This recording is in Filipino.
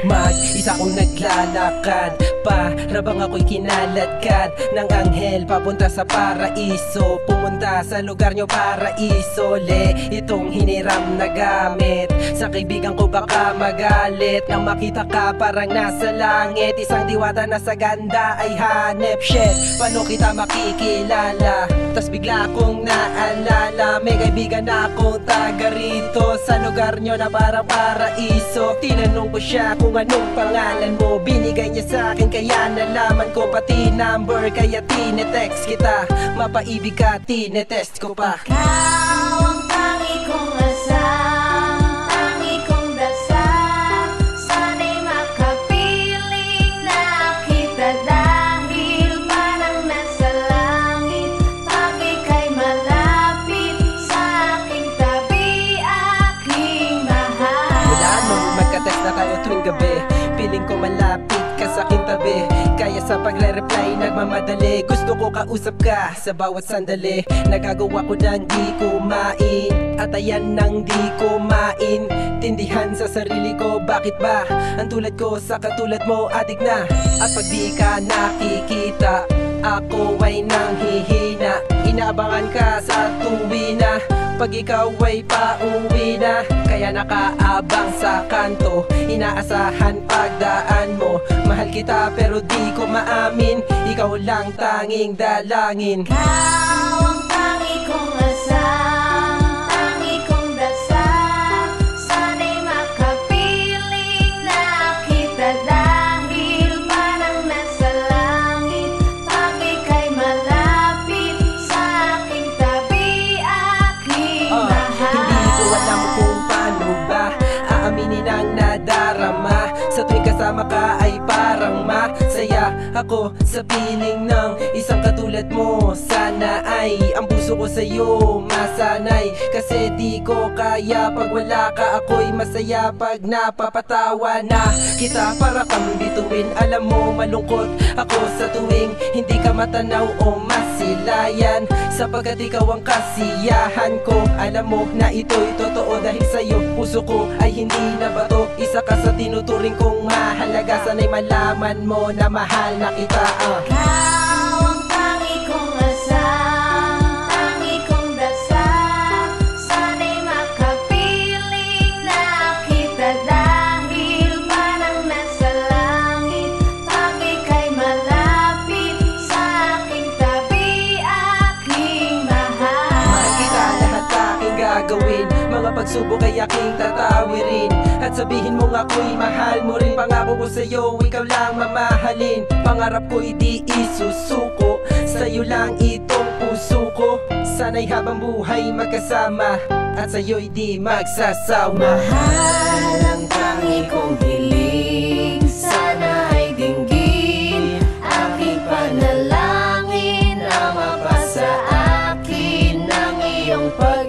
Mag-isa kong naglalakad, para bang ako'y kinaladkad ng anghel papunta sa paraiso. Pumunta sa lugar nyo paraiso, itong hiniram na gamit. Sa kaibigan ko baka magalit nang makita ka parang nasa langit. Isang diwata na sa ganda ay hanep. Shit, paano kita makikilala? Tas bigla kong naalala, may kaibigan na akong taga rito sa lugar nyo na parang paraiso. Tinanong ko siya kung anong pangalan mo, binigay niya sa akin kaya nalaman ko pati number, kaya tinetext kita. Mapaibig ka, tinetest ko pa. Ikaw ang tangi kong asal, tangi kong dasal, sana'y makapiling na kita dahil parang nasa langit. Pag ika'y malapit sa aking tabi, aking mahal. Mula nung magka-text na tayo tuwing gabi, piling ko malapit ka sa aking tabi. Kaya sa pagre-reply nagmamadali, gusto ko kausap ka sa bawat sandali. Nagagawa ko nang di kumain, at ayan nang di kumain. Tindihan sa sarili ko, bakit ba ang tulad ko sa katulad mo adik na? At pag di ka nakikita, ako ay nanghihina. Inaabangan ka sa tuwi na, pag ikaw ay pauwi na. Kaya nakaabang sa kanto, inaasahan pagdaan mo. Mahal kita pero di ko maamin, ikaw lang tanging dalangin. Ikaw ang tangi kong asal, tangi kong dasal, sana'y makapiling na kita dahil parang nasa langit. Pag ika'y malapit sa aking tabi, aking mahal. Hindi ko alam kung paano ba aaminin ang nadarama. Sa tuwing kasama ka ay parang masaya ako sa piling ng isang katulad mo. Sana ay ang puso ko sa'yo masanay, kasi di ko kaya pag wala ka. Ako'y masaya pag napapatawa na kita, para kang bituin. Alam mo malungkot ako sa tuwing hindi ka matanaw o masilayan, sapagkat ikaw ang kasiyahan ko. Alam mo na ito'y totoo dahil sa'yo puso ko ay hindi na bato. Isa ka sa tinuturing kong mahalaga, sana'y malaman mo na mahal na kita. Ikaw ang tangi kong asal, tangi kong dasal, sana'y makapiling na kita dahil parang nasa langit. Pag ika'y malapit sa aking tabi, aking mahal. Mahal kita, lahat aking gagawin, mga pagsubok ay aking tatawirin, at sabihin mong ako'y mahal mo rin. Pangako ko sa'yo, ikaw lang mamahalin. Pangarap ko'y di isusuko, sa'yo lang itong puso ko. Sana'y habang buhay magkasama, at sa'yo'y di magsasawa. Mahal ang tangi kong hiling, sana ay dinggin aking panalangin na mapasa akin ng iyong pag